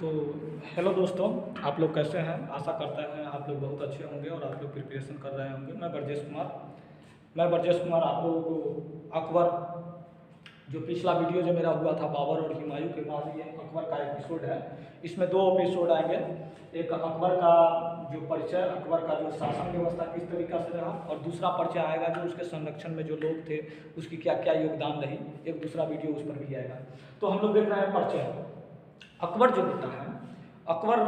तो हेलो दोस्तों, आप लोग कैसे हैं? आशा करते हैं आप लोग बहुत अच्छे होंगे और आप लोग प्रिपरेशन कर रहे होंगे। मैं ब्रजेश कुमार आप लोगों को अकबर, जो पिछला वीडियो जो मेरा हुआ था बाबर और हुमायूं के बाद, ये अकबर का एपिसोड है। इसमें दो एपिसोड आएंगे। एक अकबर का जो परिचय, अकबर का जो शासन व्यवस्था किस तरीका से रहा, और दूसरा परिचय आएगा जो उसके संरक्षण में जो लोग थे उसकी क्या क्या योगदान रही। एक दूसरा वीडियो उस पर भी आएगा। तो हम लोग देख रहे हैं परिचय। अकबर जो होता है, अकबर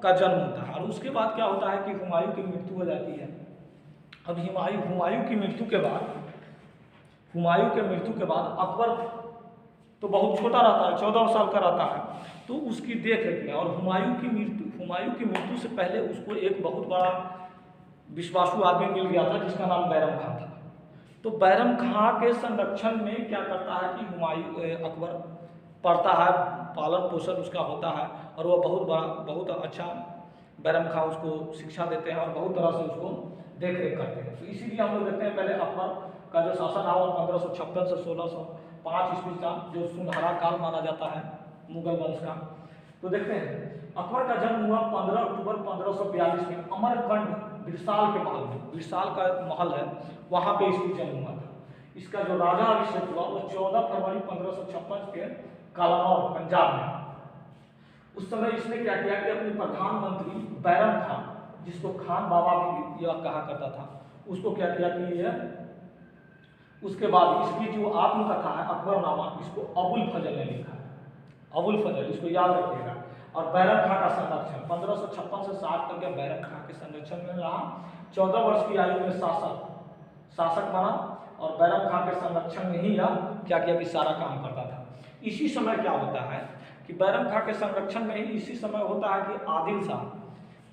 का जन्म होता है और उसके बाद क्या होता है कि हुमायूं की मृत्यु हो जाती है। अब हुमायूं की मृत्यु के बाद, अकबर तो बहुत छोटा रहता है, 14 साल का रहता है, तो उसकी देख रेख में। और हुमायूं की मृत्यु से पहले उसको एक बहुत बड़ा विश्वासु आदमी मिल गया था जिसका नाम बैरम खां था। तो बैरम खां के संरक्षण में क्या करता है कि अकबर पढ़ता है, पालन पोषण उसका होता है और वह बहुत अच्छा बैरम खां उसको शिक्षा देते हैं और बहुत तरह से उसको देख रेख करते हैं। तो इसीलिए हम लोग देखते हैं पहले अकबर का जो शासन रहा 1556 से 1605 ईस्वी का, जो सुनहरा काल माना जाता है मुगल वंश का। तो देखते हैं अकबर का जन्म हुआ 15 अक्टूबर 1542 में अमरकंड बिरसाल के महल में। बिरसाल का महल है, वहाँ पे इसकी जन्म हुआ था। इसका जो राजा अभिषेक हुआ वो 14 फरवरी 1556 के कालानौर पंजाब में। उस समय इसने क्या किया कि अपने प्रधानमंत्री बैरम खां, जिसको खान बाबा भी यह कहा करता था, उसको क्या किया कि यह, उसके बाद इसकी जो आत्मकथा है अकबरनामा, इसको अबुल फजल ने लिखा है। अबुल फजल, इसको याद रखिएगा। और बैरम खां का संरक्षण 1556 से 60 तक बैरम खां के संरक्षण में रहा। 14 वर्ष की आयु में शासक बना और बैरम खां के संरक्षण में ही यह क्या किया कि सारा काम करता था। इसी समय क्या होता है कि बैरम खां के संरक्षण में ही इसी समय होता है कि आदिल शाह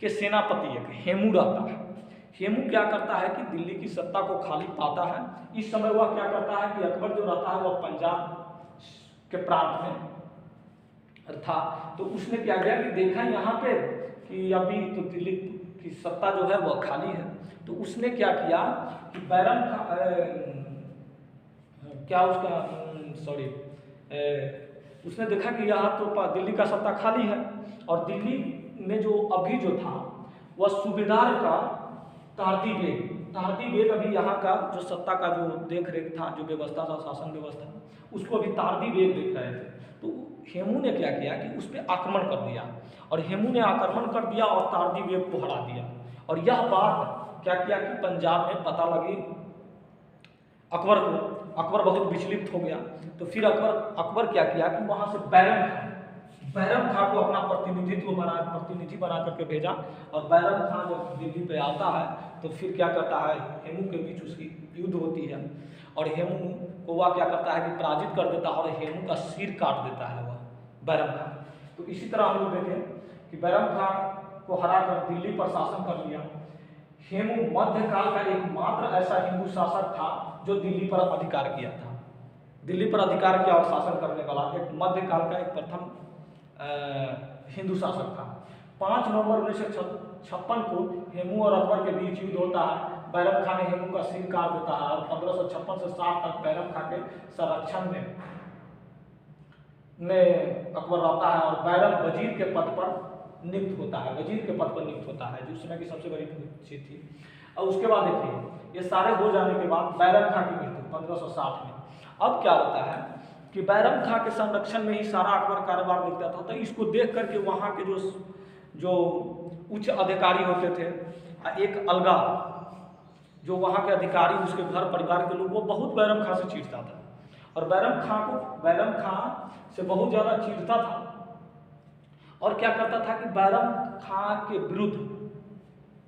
के सेनापति एक हेमू रहता है। हेमू क्या करता है कि दिल्ली की सत्ता को खाली पाता है। इस समय वह क्या करता है कि अकबर जो रहता है वह पंजाब के प्रांत में था। तो उसने क्या किया कि देखा यहाँ पे कि अभी तो दिल्ली की सत्ता जो है वह खाली है। तो उसने क्या किया कि बैरम क्या उसका सॉरी उसने देखा कि यहाँ तो दिल्ली का सत्ता खाली है और दिल्ली में जो अभी जो था वह सूबेदार का तारती बेग अभी यहाँ का जो सत्ता का जो देख रेख था, जो व्यवस्था था, शासन व्यवस्था, उसको अभी तारती बेग देख रहे थे। तो हेमू ने क्या किया कि उस पर आक्रमण कर दिया और हेमू ने आक्रमण कर दिया और तारती बेग को हरा दिया। और यह बात क्या किया कि पंजाब में पता लगी अकबर को। अकबर बहुत विचलित हो गया। तो फिर अकबर क्या किया कि वहाँ से बैरम खां को अपना प्रतिनिधि बना करके भेजा। और बैरम खां जब दिल्ली पे आता है तो फिर क्या करता है, हेमू के बीच उसकी युद्ध होती है और हेमू को वह क्या करता है कि पराजित कर देता है और हेमू का सिर काट देता है वह बैरम खां। तो इसी तरह हम लोग देखें कि बैरम खां को हराकर दिल्ली पर शासन कर लिया। हेमू मध्यकाल का एकमात्र ऐसा हिंदू शासक था जो दिल्ली पर अधिकार किया था। दिल्ली पर अधिकार किया और शासन करने वाला एक मध्यकाल का एक प्रथम हिंदू शासक था। 5 नवंबर 1956 को हेमू और अकबर के बीच युद्ध होता है। बैरम खां ने हेमू का सिर काट देता है और 1556 से 60 तक बैरम खां के संरक्षण में अकबर रहता है और बैरम वजीर के पद पर नियुक्त होता है, जो उस समय की सबसे बड़ी चीज थी। और उसके बाद देखिए ये सारे हो जाने के बाद बैरम खां की मृत्यु 1560 में। अब क्या होता है कि बैरम खां के संरक्षण में ही सारा अकबर कारोबार दिखता था। तो इसको देख करके वहाँ के जो उच्च अधिकारी होते थे, एक अलगा जो वहाँ के अधिकारी, उसके घर परिवार के लोग, वो बहुत बैरम खां से चिढ़ता था और बैरम खां से बहुत ज़्यादा चिढ़ता था। और क्या करता था कि बैरम खां के विरुद्ध,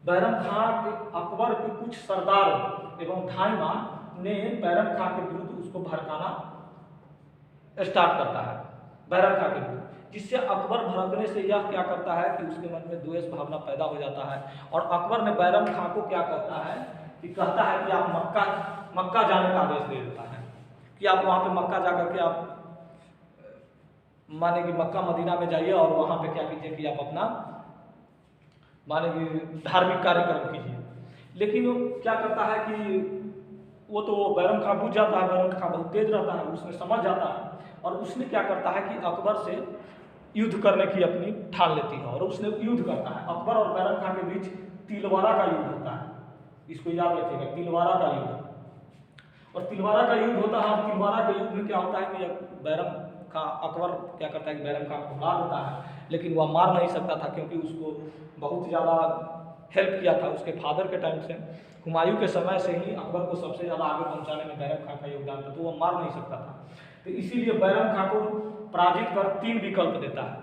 बैरम खां के अकबर के कुछ सरदार एवं धाईमान ने बैरम खां के विरुद्ध उसको भड़काना स्टार्ट करता है बैरम खां के विरुद्ध, जिससे अकबर भड़कने से यह क्या करता है कि उसके मन में द्वेष भावना पैदा हो जाता है। और अकबर ने बैरम खां को क्या करता है कि कहता है कि आप मक्का जाने का आदेश दे देता है कि आप वहाँ पे मक्का जा करके आप माने कि मक्का मदीना में जाइए और वहाँ पे क्या कीजिए कि आप अपना माने कि धार्मिक कार्यक्रम कीजिए। लेकिन वो क्या करता है कि वो तो बैरम खां बुझ जाता है, बैरम खां बहुत तेज रहता है, उसने समझ जाता है और उसने क्या करता है कि अकबर से युद्ध करने की अपनी ठान लेती है और उसने युद्ध करता है। अकबर और बैरम खां के बीच तिलवारा का युद्ध होता है, इसको याद रखिएगा, तिलवारा का युद्ध। और तिलवारा का युद्ध होता है, और तिलवारा के युद्ध में क्या होता है कि बैरम खां, अकबर क्या करता है कि बैरम खां को हरा देता है, लेकिन वह मार नहीं सकता था क्योंकि उसको बहुत ज़्यादा हेल्प किया था उसके फादर के टाइम से। हुमायूं के समय से ही अकबर को सबसे ज़्यादा आगे पहुंचाने में बैरम खां का योगदान था, तो वह मार नहीं सकता था। तो इसीलिए बैरम खां को पराजित कर 3 विकल्प देता है।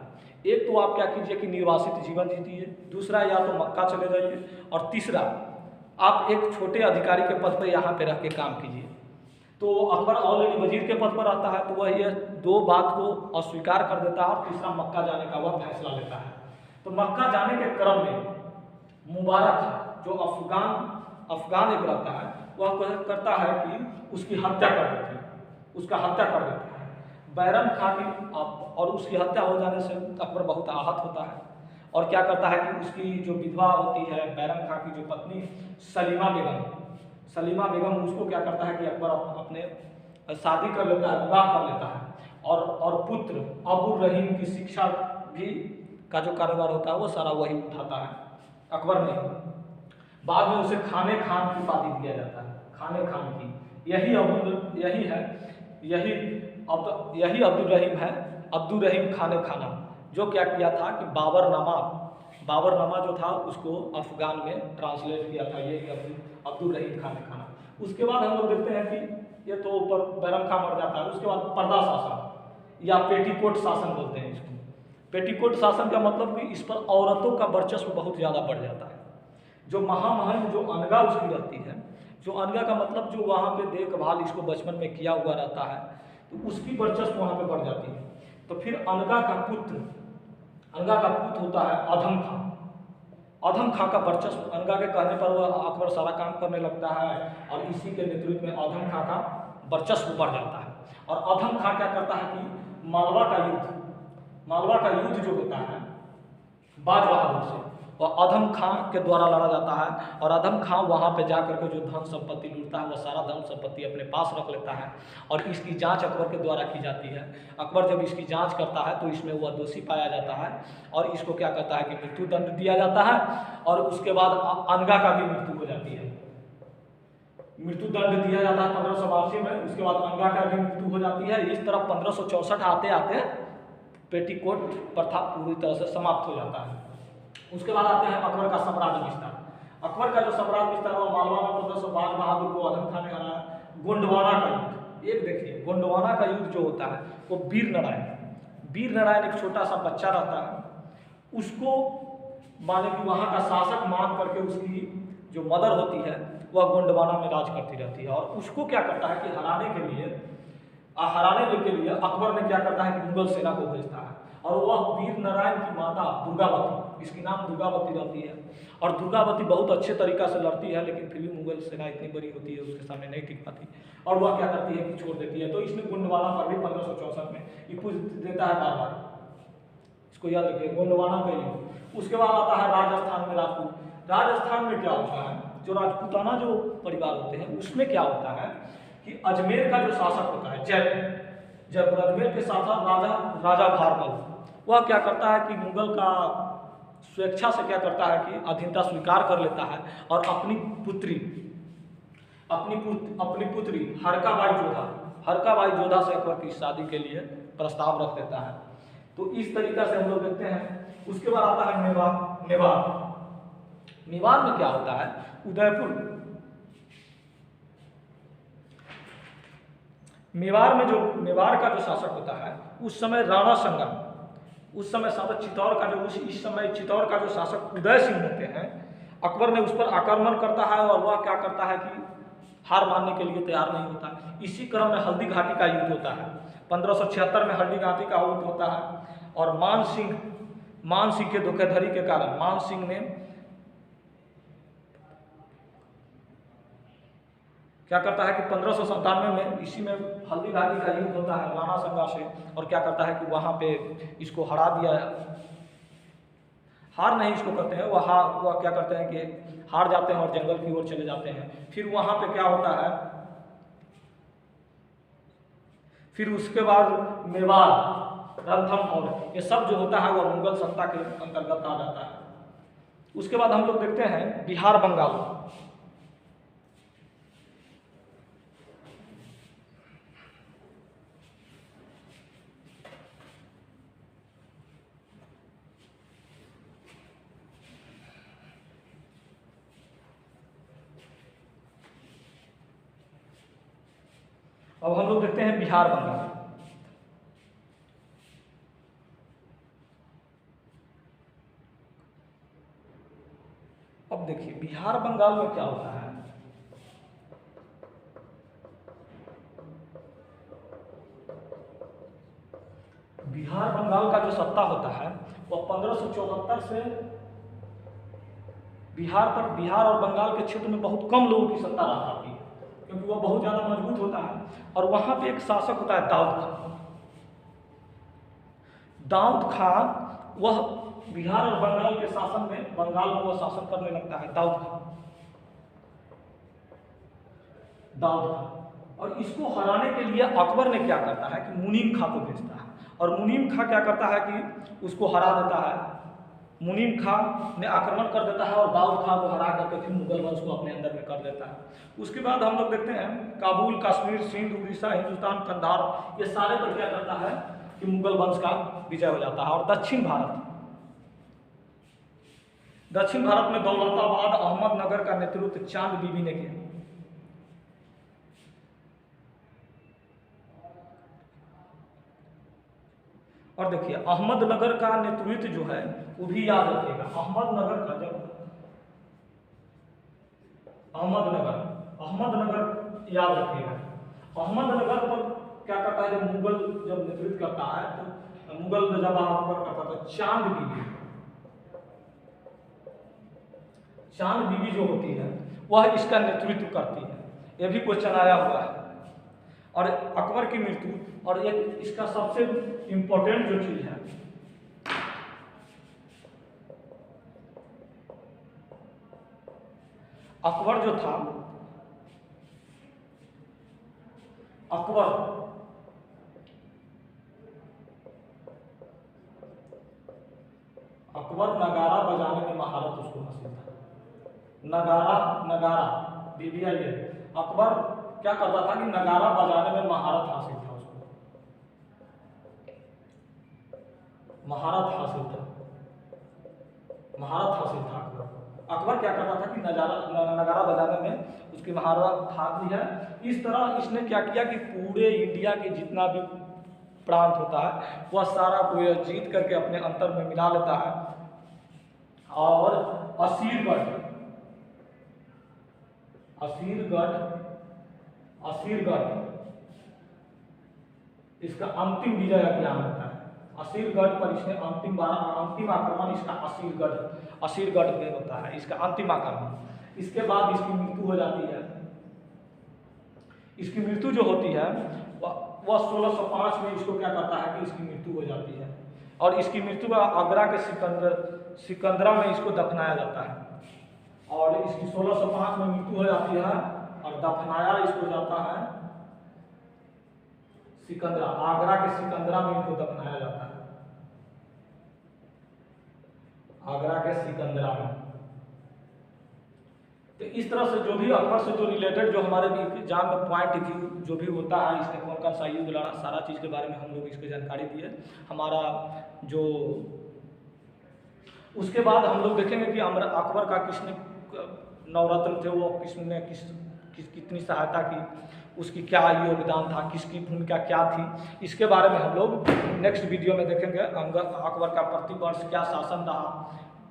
एक तो आप क्या कीजिए कि निर्वासित जीवन जीतिए, दूसरा या तो मक्का चले जाइए, और तीसरा आप एक छोटे अधिकारी के पद पर यहाँ पे रह के काम कीजिए। तो अकबर ऑलरेडी वजीर के पद पर आता है, तो वह ये 2 बात को अस्वीकार कर देता है और तीसरा मक्का जाने का वह फैसला लेता है। तो मक्का जाने के क्रम में मुबारक जो अफगान एक रहता है, वह करता है कि उसकी हत्या कर देते हैं, उसका हत्या कर देता है बैरम खां की, और उसकी हत्या हो जाने से अकबर बहुत आहत होता है और क्या करता है कि उसकी जो विधवा होती है बैरम खां की जो पत्नी सलीमा बेगम, उसको क्या करता है कि अकबर अपने शादी कर लेता है, विवाह कर लेता है, और पुत्र अबू रहीम की शिक्षा भी का जो कारोबार होता है वो सारा वही उठाता है अकबर ने। बाद में उसे खाने खान की उपाधि दिया जाता है, खाने खान की। यही अब्दुल रहीम है, अब्दुल रहीम खाने खाना, जो क्या किया था कि बाबरनामा जो था उसको अफगान में ट्रांसलेट किया था, यही अब्दुल रहीम खाने खाना। उसके बाद हम लोग देखते हैं कि ये तो ऊपर बैरम खां मर जाता है, उसके बाद पर्दा शासन या पेटीकोट शासन बोलते हैं इसको। पेटीकोट शासन का मतलब कि इस पर औरतों का वर्चस्व बहुत ज़्यादा बढ़ जाता है। जो महामहिम जो अनगा उसकी रहती है, जो अनगा का मतलब जो वहाँ पे देखभाल इसको बचपन में किया हुआ रहता है, तो उसकी वर्चस्व वहाँ पे बढ़ जाती है। तो फिर अनगा का पुत्र होता है अधम खां का वर्चस्व, अनगा के कहने पर वह अकबर सारा काम करने लगता है और इसी के नेतृत्व में अधम खां का वर्चस्व बढ़ जाता है। और अधम खां क्या करता है कि मालवा का युद्ध जो होता है बाज बहादुर से, वह अधम खां के द्वारा लड़ा जाता है और अधम खां वहाँ पे जाकर के जो धन संपत्ति लूटता है वह सारा धन संपत्ति अपने पास रख लेता है और इसकी जांच अकबर के द्वारा की जाती है। अकबर जब इसकी जांच करता है तो इसमें वह दोषी पाया जाता है और इसको क्या करता है कि मृत्यु दंड दिया जाता है और उसके बाद अनगा का भी मृत्यु हो जाती है, मृत्यु दंड दिया जाता है 1582 में। उसके बाद अनगा का भी मृत्यु हो जाती है। इस तरह 1564 आते आते पेटीकोट प्रथा पूरी तरह से समाप्त हो जाता है। उसके बाद आते हैं अकबर का साम्राज्य विस्तार। अकबर का जो साम्राज्य विस्तार हुआ, मालवा में 1552 बहादुर को अधम खां ने हराया। गोंडवाना का युद्ध, एक देखिए गोंडवाना का युद्ध जो होता है वो वीर नारायण एक छोटा सा बच्चा रहता है, उसको माने कि वहाँ का शासक मान करके उसकी जो मदर होती है वह गोंडवाना में राज करती रहती है और उसको क्या करता है कि हराने के लिए अकबर ने क्या करता है कि मुगल सेना को भेजता है और वह वीर नारायण की माता दुर्गावती, इसकी नाम दुर्गावती रहती है और दुर्गावती बहुत अच्छे तरीका से लड़ती है, लेकिन फिर भी मुगल सेना इतनी बड़ी होती है उसके सामने नहीं टिक पाती और वह क्या करती है कि छोड़ देती है। तो इसने गोंडवाना पर भी 1564 में ये कुछ देता है बार बार, इसको याद रखिए, गोंडवाना का युद्ध। उसके बाद आता है राजस्थान में राजपूत। राजस्थान में क्या होता है, जो राजपूताना जो परिवार होते हैं उसमें क्या होता है कि अजमेर का जो शासक होता है जयपुर अजमेर के शासक राजा भारमल, वह क्या करता है कि मुगल का स्वेच्छा से क्या करता है कि अधीनता स्वीकार कर लेता है और अपनी पुत्री हरकाबाई जोधा से अकबर की शादी के लिए प्रस्ताव रख देता है। तो इस तरीका से हम लोग देखते हैं। उसके बाद आता है मेवाड़ में क्या होता है, मेवाड़ का जो शासक होता है उस समय राणा संगा, उस समय शासक चित्तौड़ का जो शासक उदय सिंह होते हैं, अकबर ने उस पर आक्रमण करता है और वह क्या करता है कि हार मानने के लिए तैयार नहीं होता। इसी क्रम में हल्दी घाटी का युद्ध होता है, 1576 में हल्दी घाटी का युद्ध होता है और मान सिंह के धोखाधड़ी के कारण मान सिंह ने क्या करता है कि 1597 में इसी में हल्दी घाटी का युद्ध होता है राणा संगा से और क्या करता है कि वहाँ पे इसको हरा दिया, हार नहीं इसको कहते हैं, वह क्या करते हैं कि हार जाते हैं और जंगल की ओर चले जाते हैं। फिर वहाँ पे क्या होता है, फिर उसके बाद रंथम और ये सब जो होता है वह मुगल सत्ता के अंतर्गत आ जाता है। उसके बाद हम लोग देखते हैं बिहार बंगाल। अब हम लोग देखते हैं बिहार बंगाल। अब देखिए बिहार बंगाल में क्या होता है। बिहार बंगाल का जो सत्ता होता है वह 1574 से बिहार और बंगाल के क्षेत्र में बहुत कम लोगों की सत्ता रह पाती है, क्योंकि वह बहुत ज़्यादा मजबूत होता है। और वहाँ पे एक शासक होता है दाऊद खान। दाऊद खान वह बिहार और बंगाल के शासन में, बंगाल में वह शासन करने लगता है दाऊद खान। और इसको हराने के लिए अकबर ने क्या करता है कि मुनीम खां को भेजता है, और मुनीम खां क्या करता है कि उसको हरा देता है। मुनीम खां ने आक्रमण कर देता है और दाऊद खां को हरा करके फिर मुगल वंश को अपने अंदर में कर देता है। उसके बाद हम लोग देखते हैं काबुल, कश्मीर, सिंध, उड़ीसा, हिंदुस्तान, कंधार, ये सारे पर क्या करता है कि मुगल वंश का विजय हो जाता है। और दक्षिण भारत में दौलताबाद, अहमदनगर का नेतृत्व चांद बीबी ने किया। और देखिए अहमदनगर का नेतृत्व जो है वो भी याद रखिएगा। अहमदनगर याद रखिएगा। अहमदनगर पर क्या करता है, जब मुगल नेतृत्व करता है तो मुगल जब अकबर करता था, चांद बीबी जो होती है वह इसका नेतृत्व करती है। यह भी क्वेश्चन आया हुआ है। और अकबर की मृत्यु, और एक इसका सबसे इंपॉर्टेंट जो चीज है, अकबर जो था, अकबर नगारा बजाने में महारत उसको हासिल था। नगारा बीबीआई है। अकबर क्या करता था कि नगारा बजाने में महारत हासिल था उसको, महारत हासिल था अकबर क्या करता था कि नगारा बजाने में उसकी महारत हासिल है। इस तरह इसने क्या किया कि पूरे इंडिया के जितना भी प्रांत होता है वह सारा को जीत करके अपने अंतर में मिला लेता है। और असीरगढ़ इसका अंतिम विजय अभियान होता है। असीरगढ़ पर इसने अंतिम आक्रमण इसका असीरगढ़ में होता है, इसका अंतिम आक्रमण। इसके बाद इसकी मृत्यु हो जाती है। इसकी मृत्यु जो होती है वह 1605 में इसको क्या करता है कि इसकी मृत्यु हो जाती है। और इसकी मृत्यु का आगरा के सिकंदरा में इसको दफनाया जाता है। और इसकी 1605 में मृत्यु हो जाती है और दफनाया इसको जाता है सिकंदरा, आगरा के सिकंदरा में इनको दफनाया जाता है, आगरा के सिकंदरा में। तो इस तरह से जो भी अकबर से जो रिलेटेड जो हमारे एग्जाम में पॉइंट व्यू जो भी होता है, इसने कौन कौन सा युद्ध लड़ा, सारा चीज़ के बारे में हम लोग इसकी जानकारी दी है। हमारा जो उसके बाद हम लोग देखेंगे कि अकबर का किसने नवरत्न थे वो किसने कितनी सहायता की, उसकी क्या योगदान था, किसकी भूमिका क्या थी, इसके बारे में हम लोग नेक्स्ट वीडियो में देखेंगे। अकबर का प्रतिवर्ष क्या शासन रहा,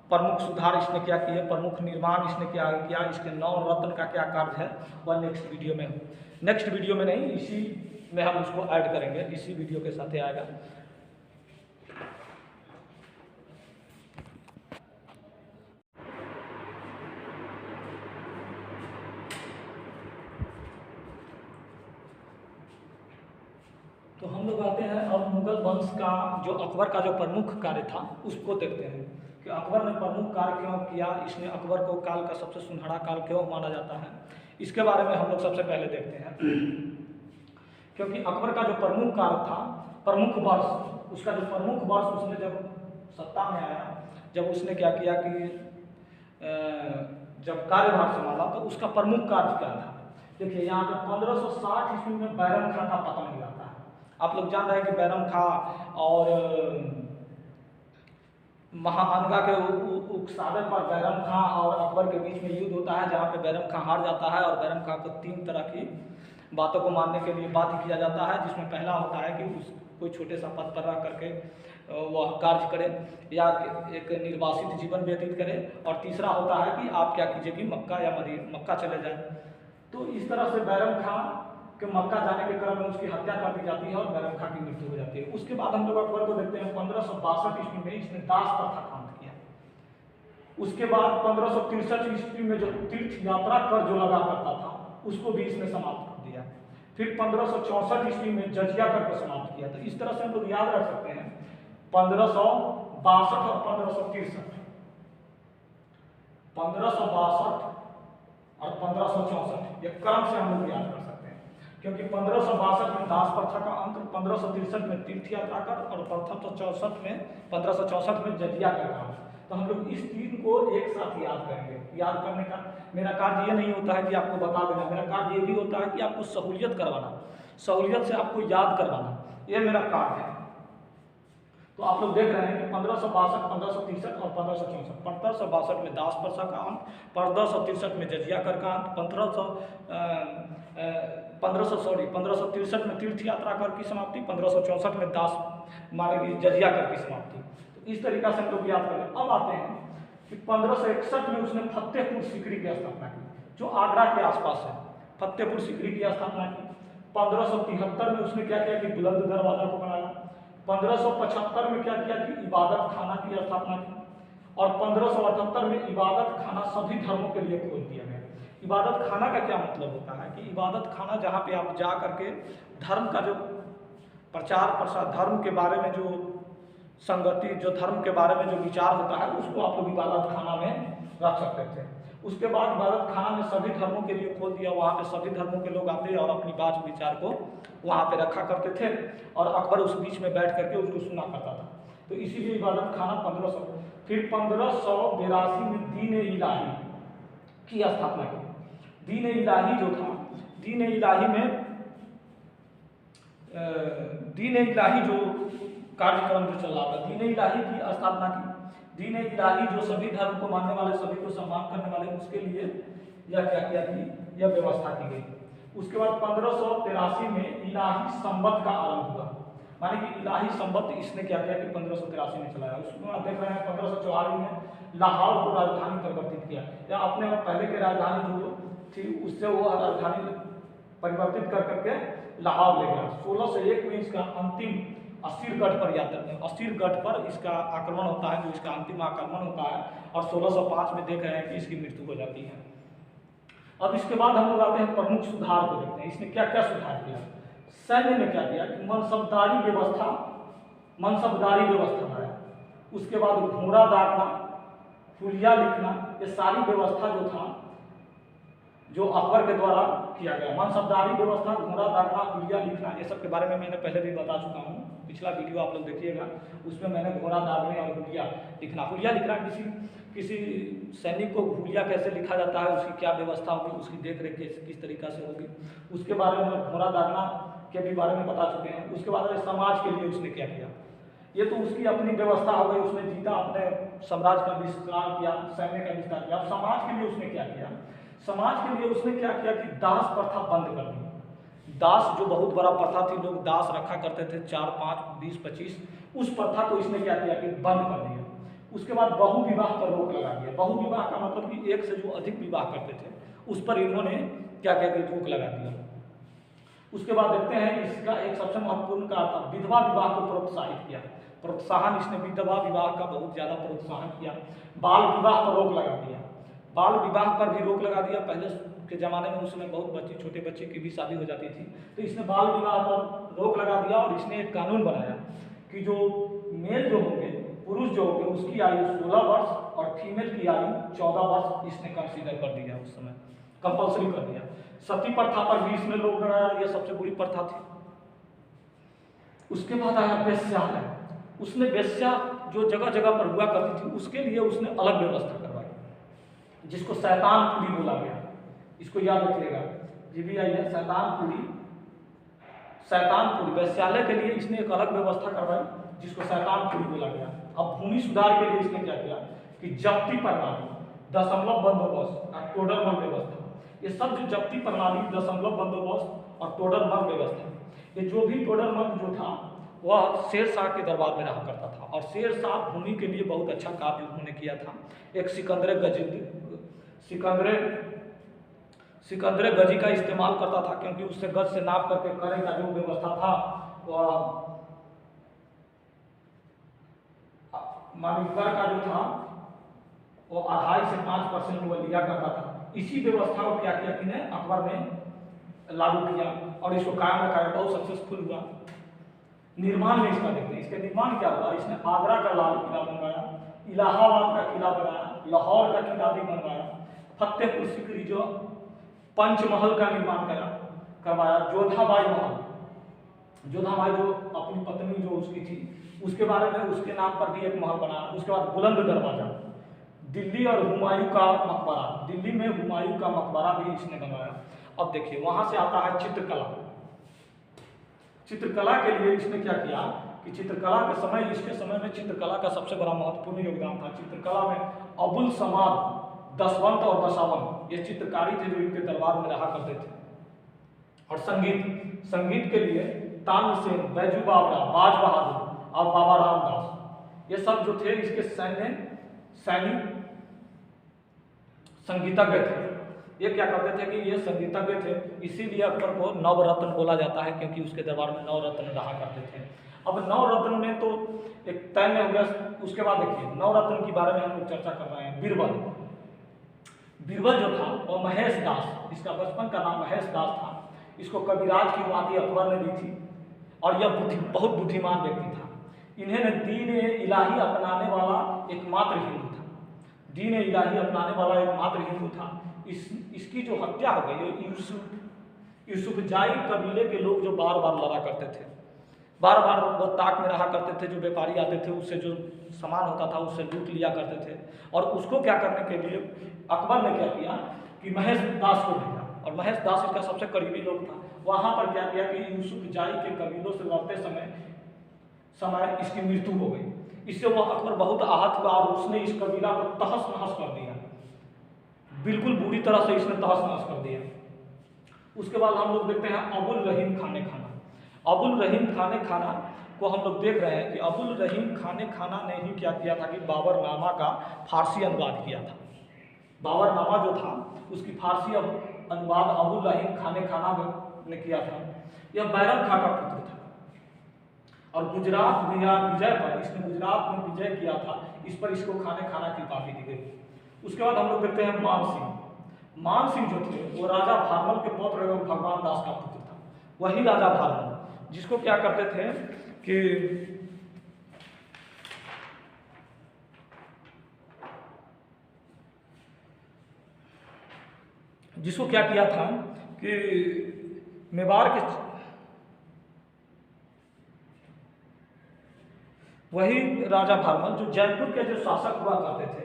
प्रमुख सुधार इसने क्या किए, प्रमुख निर्माण इसने क्या किया, इसके नवरत्न का क्या कार्य है, वह नेक्स्ट वीडियो में नेक्स्ट वीडियो में नहीं, इसी में हम उसको ऐड करेंगे, इसी वीडियो के साथ ही आएगा। तो हम लोग आते हैं अब मुगल वंश का जो अकबर का जो प्रमुख कार्य था उसको देखते हैं कि अकबर ने प्रमुख कार्य क्यों किया, इसने अकबर को काल का सबसे सुनहरा काल क्यों माना जाता है, इसके बारे में हम लोग सबसे पहले देखते हैं क्योंकि अकबर का जो प्रमुख कार्य था, प्रमुख वर्ष, उसका जो प्रमुख वर्ष उसने जब सत्ता में आया, जब उसने क्या किया कि जब कार्यभार संभाला तो उसका प्रमुख कार्य क्या था। देखिए यहाँ पे 1560 ईस्वी में बैरम खां का पतन हो जाता है। आप लोग जान रहे हैं कि बैरम खां और महाअनगा के उकसावे पर बैरम खां और अकबर के बीच में युद्ध होता है, जहाँ पे बैरम खां हार जाता है और बैरम खां को 3 तरह की बातों को मानने के लिए बाध्य किया जाता है, जिसमें पहला होता है कि उस कोई छोटे सा पद पर रह करके वह कार्य करे या एक निर्वासित जीवन व्यतीत करे, और तीसरा होता है कि आप क्या कीजिए कि मक्का या मक्का चले जाए। तो इस तरह से बैरम खां के मक्का जाने के क्रम में उसकी हत्या कर दी जाती है और बैरम खां की मृत्यु हो जाती है। उसके बाद हम लोग अकबर को देखते हैं 1562 ईस्वी में इसने दास प्रथा का अंत किया। उसके बाद 1563 ईस्वी में जो तीर्थ यात्रा कर जो लगा करता था उसको भी इसने समाप्त कर दिया। फिर 1564 ईस्वी में जजिया कर को समाप्त किया। तो इस तरह से हम लोग याद रख सकते हैं 1562 और 1563, 1562 और 1564 ये क्रम से हम लोग याद कर सकते हैं, क्योंकि 1562 में दास प्रथा का अंत, 1563 में तीर्थ यात्रा कर और 1564 में जजिया का काम। तो हम लोग इस 3 को एक साथ याद करेंगे। याद करने का मेरा कार्य ये नहीं होता है कि आपको बता देना, मेरा कार्य ये भी होता है कि आपको सहूलियत करवाना, सहूलियत से आपको याद करवाना, ये मेरा कार्य है। तो आप लोग देख रहे हैं कि 1562, 1563 और 1564। 1562 में दास प्रथा का अंत, 1563 में जजिया कर का अंत, 1563 में तीर्थ यात्रा कर की समाप्ति, 1564 में दास माने जजिया कर की समाप्ति। तो इस तरीका से हम लोग याद करें। अब आते हैं कि 1561 में उसने फतेहपुर सीकरी की स्थापना की, जो आगरा के आसपास है। फतेहपुर सीकरी की स्थापना की। 1573 में उसने क्या किया कि बुलंद दरवाजा को बनाया। 1575 में क्या किया कि इबादत खाना की स्थापना की, और 1578 में इबादत खाना सभी धर्मों के लिए खोल दिया गया। इबादत खाना का क्या मतलब होता है कि इबादत खाना जहाँ पे आप जा करके धर्म का जो प्रचार प्रसार, धर्म के बारे में जो संगति, जो धर्म के बारे में जो विचार होता है उसको आप लोग इबादत खाना में रख सकते थे। उसके बाद इबादत खाना में सभी धर्मों के लिए खोल दिया। वहाँ पे सभी धर्मों के लोग आते और अपनी बात विचार को वहाँ पे रखा करते थे, और अकबर उस बीच में बैठ करके उसको सुना करता था। तो इसीलिए इबादत खाना 1500। फिर 1582 में दीन इलाही की स्थापना की। दीन इलाही जो था, दीन इलाही में दीन इलाही जो कार्यक्रम जो चल रहा था, दीन इलाही की स्थापना की। दीन इलाही जो सभी धर्म को मानने वाले, सभी को सम्मान करने वाले, उसके लिए यह क्या किया कि यह व्यवस्था की गई। उसके बाद 1583 में इलाही संवत का आरंभ हुआ, माने कि इलाही संवत इसने क्या किया कि 1583 में चलाया। उसमें आप देख रहे हैं 1544 में लाहौर को राजधानी परिवर्तित किया, या अपने पहले के राजधानी जो थी उससे वो राजधानी परिवर्तित कर करके लाहौर ले गया। 1601 में इसका अंतिम असीरगढ़ पर असीरगढ़ पर इसका आक्रमण होता है, जो इसका अंतिम आक्रमण होता है, और 1605 में देख रहे हैं कि इसकी मृत्यु हो जाती है। अब इसके बाद हम लोग आते हैं प्रमुख सुधार को देखते हैं। इसने क्या क्या सुधार किया। सैन्य में क्या किया कि मनसबदारी व्यवस्था बनाया। उसके बाद घोड़ा दागना, हुलिया लिखना, ये सारी व्यवस्था जो था जो अकबर के द्वारा किया गया। मनसबदारी व्यवस्था, घोड़ा दागना, हुलिया लिखना, ये सब के बारे में मैंने पहले भी बता चुका हूँ। पिछला वीडियो आप लोग देखिएगा, उसमें मैंने घोड़ा दागने और हुलिया लिखना किसी सैनिक को हुलिया कैसे लिखा जाता है, उसकी क्या व्यवस्था होगी, उसकी देख रेख किस तरीका से होगी, उसके बारे में, घोड़ा दागना के भी बारे में बता चुके हैं। उसके बाद समाज के लिए उसने क्या किया, ये तो उसकी अपनी व्यवस्था हो गई। उसने जीता, अपने साम्राज्य का विस्तार किया, सैन्य का विस्तार किया। अब समाज के लिए उसने क्या किया, समाज के लिए उसने क्या किया कि दास प्रथा बंद कर दी। दास जो बहुत बड़ा प्रथा थी, लोग दास रखा करते थे 4, 5, 20, 25, उस प्रथा को इसने क्या किया कि बंद कर दिया। उसके बाद बहु विवाह पर रोक लगा दिया। बहु विवाह का मतलब कि एक से जो अधिक विवाह करते थे उस पर इन्होंने क्या किया कि रोक लगा दिया। उसके बाद देखते हैं इसका एक सबसे महत्वपूर्ण कार्य था विधवा विवाह को प्रोत्साहित किया। प्रोत्साहन, इसने विधवा विवाह का बहुत ज़्यादा प्रोत्साहन किया। बाल विवाह पर रोक लगा दिया। बाल विवाह पर भी रोक लगा दिया। पहले के ज़माने में उसमें बहुत बच्चे, छोटे बच्चे की भी शादी हो जाती थी, तो इसने बाल विवाह पर रोक लगा दिया। और इसने एक कानून बनाया कि जो मेल जो होंगे, पुरुष जो होंगे, उसकी आयु 16 वर्ष और फीमेल की आयु 14 वर्ष इसने कंसीडर कर दिया। उस समय कंपल्सरी कर दिया। सती प्रथा पर भी इसने रोक लगाया। यह सबसे बुरी प्रथा थी। उसके बाद आया वेश्यालय। उसने वेश्या जो जगह जगह पर हुआ करती थी उसके लिए उसने अलग व्यवस्था करवाई, जिसको शैतानपुरी बोला गया। इसको याद रखिएगा, जी भी आई है शैतानपुरी। शैतानपुरी वेश्यालय के लिए इसने एक अलग व्यवस्था करवाई जिसको शैतानपुरी बोला गया। अब भूमि सुधार के लिए इसने क्या किया कि जब्ती प्रणाली, दशमलव बंदोबस्त और टोडरमल व्यवस्था, ये सब जो जब्ती प्रणाली, दशमलव बंदोबस्त और टोडरमल व्यवस्था, ये जो भी टोडरमल जो था वह शेर शाह के दरबार में रहा करता था। और शेर शाह भूमि के लिए बहुत अच्छा कार्य उन्होंने किया था। एक सिकंदरे गजी का इस्तेमाल करता था, क्योंकि उससे गज से नाप करके करे का जो व्यवस्था था वह मानवीकर का जो था वो 2.5 से 5% वो लिया करता था। इसी व्यवस्था को क्या किया कि ने अकबर ने लागू किया और इसको कायम रखा, बहुत सक्सेसफुल हुआ। निर्माण में इसका देखते हैं, इसके निर्माण क्या हुआ। इसने आगरा का लाल किला बनवाया, इलाहाबाद का किला बनाया, लाहौर का किला भी बनवाया, फतेहपुर सीकरी जो पंचमहल का निर्माण करवाया, जोधाबाई महल, जोधाबाई जो अपनी पत्नी जो उसकी थी उसके बारे में उसके नाम पर भी एक महल बनाया। उसके बाद बुलंद दरवाजा, दिल्ली और हुमायूं का मकबरा, दिल्ली में हुमायूं का मकबरा भी इसने बनवाया। अब देखिए वहां से आता है चित्रकला। चित्रकला के लिए इसने क्या किया कि चित्रकला के समय, इसके समय में चित्रकला का सबसे बड़ा महत्वपूर्ण योगदान था। चित्रकला में अबुल समाद, दसवंत और दशावंत ये चित्रकारी थे जो इनके दरबार में रहा करते थे। और संगीत के लिए तानसेन, बैजू बावरा, बाज बहादुर और बाबा रामदास, ये सब जो थे इसके सैनिक संगीतज्ञ थे। ये क्या करते थे कि ये संगीतज्ञ थे, इसीलिए अकबर को नवरत्न बोला जाता है, क्योंकि उसके दरबार में नवरत्न रहा करते थे। अब नवरत्न में तो एक तय हो गया। उसके बाद देखिए नवरत्न के बारे में हम लोग चर्चा कर रहे हैं। बीरबल जो था वो महेश दास, इसका बचपन का नाम महेश दास था। इसको कविराज की उपाधि अकबर ने दी थी और यह बहुत बुद्धिमान व्यक्ति था। इन्हें दीन इलाही अपनाने वाला एकमात्र हिंदू था, दीन इलाही अपनाने वाला एकमात्र हिंदू था। इसकी जो हत्या हो गई, यूसुफजाई कबीले के लोग जो बार बार लड़ा करते थे, बार बार वो ताक में रहा करते थे, जो व्यापारी आते थे उससे जो सामान होता था उससे लूट लिया करते थे। और उसको क्या करने के लिए अकबर ने क्या किया कि महेश दास को भेजा, और महेश दास इसका सबसे करीबी लोग था। वहाँ पर क्या किया कि यूसुफजाई के कबीलों से लड़ते समय इसकी मृत्यु हो गई। इससे वो अकबर बहुत आहत हुआ और उसने इस कबीला को तहस नहस कर दिया, बिल्कुल बुरी तरह से इसने तहस नहस कर दिया। उसके बाद हम लोग देखते हैं अबुल रहीम खाने खाना। अबुल रहीम खाने खाना को हम लोग देख रहे हैं कि अबुल रहीम खाने खाना ने ही क्या किया था कि बाबरनामा का फारसी अनुवाद किया था। बाबरनामा जो था उसकी फारसी अनुवाद अबुल रहीम खाने खाना ने किया था। यह बैरम खां का पुत्र था और गुजरात विजय पर, इसने गुजरात में विजय किया था, इस पर इसको खाने खाना की उपाधि दी गई। उसके बाद हम लोग देखते हैं मान सिंह। मान सिंह जो थे वो राजा भारमल के पौत्र एवं भगवान दास का पुत्र था। वही राजा भारमल जिसको क्या करते थे कि जिसको क्या किया था कि मेवाड़ के, वही राजा भारमल जो जयपुर के जो शासक हुआ करते थे,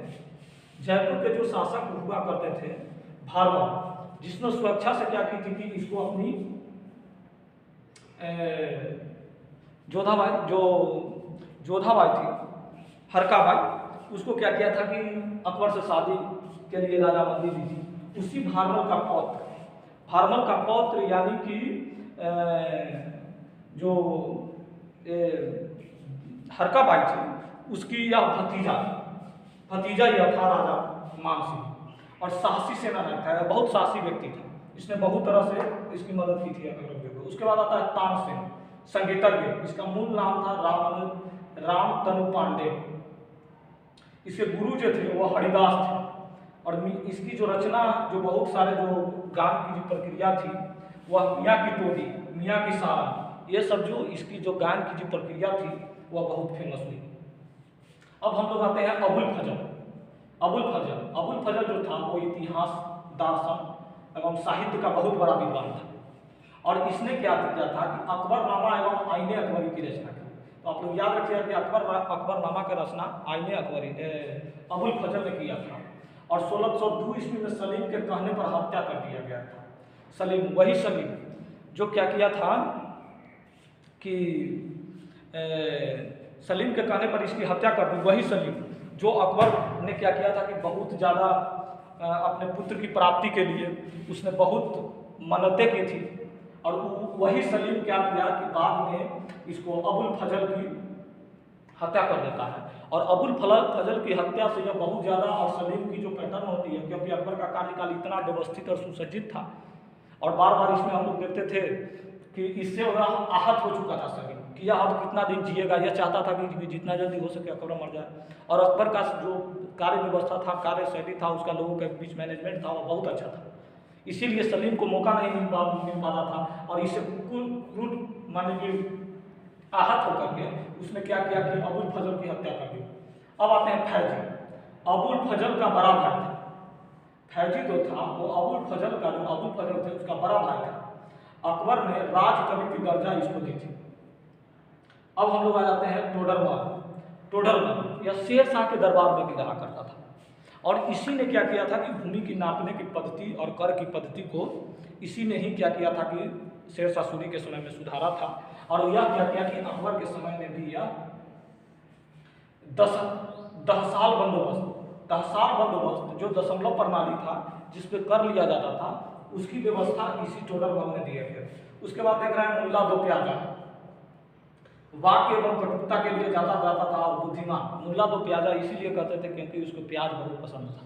जयपुर के जो शासक हुआ करते थे भारमल, जिसने सुरक्षा से क्या की थी कि इसको अपनी जोधाबाई थी, हरकाबाई, उसको क्या किया था कि अकबर से शादी के लिए राजामंदी दी थी। उसी भारमल का पौत्र यानी कि जो हरकाबाई थी उसकी यह भतीजा यह था राजा मान सिंह। और साहसी सेनानायक था, बहुत साहसी व्यक्ति था, इसने बहुत तरह से इसकी मदद की थी औरंगजेब को। उसके बाद आता है तानसेन, संगीतज्ञ, इसका मूल नाम था रामतनु पांडे। इसके गुरु जो थे वो हरिदास थे और इसकी जो रचना, जो बहुत सारे जो गान की जो प्रक्रिया थी वह मियाँ की टोडी, मियाँ की सारन, ये सब जो इसकी जो गान की जो प्रक्रिया थी वह बहुत फेमस हुई। अब हम लोग आते हैं अबुल फजल जो था वो इतिहास, दर्शन एवं साहित्य का बहुत बड़ा विद्वान था। और इसने क्या किया था कि अकबरनामा एवं आईने अकबरी की रचना की। तो आप लोग याद रखिएगा कि अकबरनामा का रचना आईने अकबरी अबुल फजल ने किया था। और 1602 ईस्वी में सलीम के कहने पर हत्या कर दिया गया था। सलीम, वही सलीम जो क्या किया था कि सलीम के कहने पर इसकी हत्या कर दी। वही सलीम जो अकबर ने क्या किया था कि बहुत ज़्यादा अपने पुत्र की प्राप्ति के लिए उसने बहुत मन्नतें की थी। और वही सलीम क्या किया कि बाद में इसको अबुल फजल की हत्या कर देता है। और अबुल फजल की हत्या से यह बहुत ज़्यादा, और सलीम की जो पैटर्न होती है, क्योंकि अकबर का कार्यकाल इतना व्यवस्थित और सुसज्जित था और बार बार इसमें हम लोग देखते थे कि इससे वह आहत हो चुका था सलीम कि यह अब कितना दिन जिएगा। यह चाहता था कि जितना जल्दी हो सके अकबर मर जाए। और अकबर का जो कार्य व्यवस्था था, कार्य शैली था, उसका लोगों के बीच मैनेजमेंट था, वो बहुत अच्छा था। इसीलिए सलीम को मौका नहीं मिल पाता था और इससे क्रूर मान लीजिए आहत होकर के उसने क्या किया कि अबुल फजल की हत्या कर दी। अब आते हैं फैजी। अबुल फजल का बड़ा भाई था। फैजी जो था वो अबुल फजल का, जो अबुल फजल थे उसका बड़ा भाई था। अकबर ने राजकवि की दर्जा इसको दी थी। अब हम लोग आ जाते हैं टोडरमल। यह शेर शाह के दरबार में भी रहा करता था और इसी ने क्या किया था कि भूमि की नापने की पद्धति और कर की पद्धति को इसी ने ही क्या किया था कि शेर शाह सूरी के समय में सुधारा था। और यह क्या किया कि अकबर के समय में भी यह दहसाल बंदोबस्त जो दशमलव प्रणाली था जिस पे कर लिया जाता था, उसकी व्यवस्था इसी टोडरमल ने दी है। उसके बाद देख रहे हैं मुल्ला दो प्याजा। वाक्य एवं कटुता के लिए जाता था और बुद्धिमान। मुल्ला दो प्याजा इसीलिए कहते थे क्योंकि उसको प्याज बहुत पसंद था,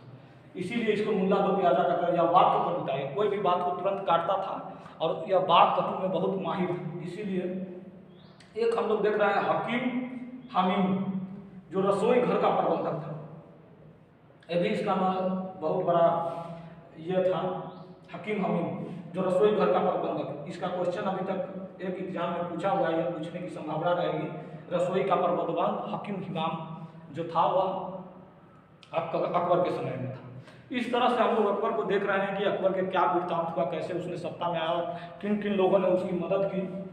इसीलिए इसको मुल्ला दो प्याजा कहते हैं। या वाक्य कटुता, कोई भी बात को तुरंत काटता था और यह बात कटु में बहुत माहिर था। इसीलिए एक हम लोग देख रहे हैं हकीम हमीम, जो रसोई घर का प्रबंधक था। ये भी इसका बहुत बड़ा ये था, हकीम हमीम जो रसोई घर का प्रबंधक। इसका क्वेश्चन अभी तक एक एग्जाम में पूछा हुआ है या पूछने की संभावना रहेगी। रसोई का प्रबंधक हकीम हिमाम जो था वह अकबर के समय में था। इस तरह से हम लोग अकबर को देख रहे हैं कि अकबर के क्या वृत्तांत हुआ, कैसे उसने सत्ता में आया, किन किन लोगों ने उसकी मदद की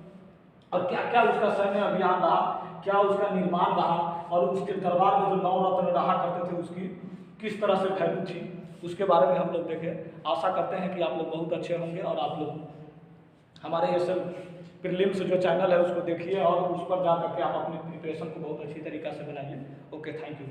और क्या क्या उसका सैन्य अभियान रहा, क्या उसका निर्माण रहा और उसके दरबार में जो नवरत्न रहा करते थे उसकी किस तरह से वैल्यू थी, उसके बारे में हम लोग देखें। आशा करते हैं कि आप लोग बहुत अच्छे होंगे और आप लोग हमारे ये सब प्रीलिम्स जो चैनल है उसको देखिए और उस पर जा करके आप अपने प्रिपरेशन को बहुत अच्छी तरीक़ा से बनाइए। Okay, thank you.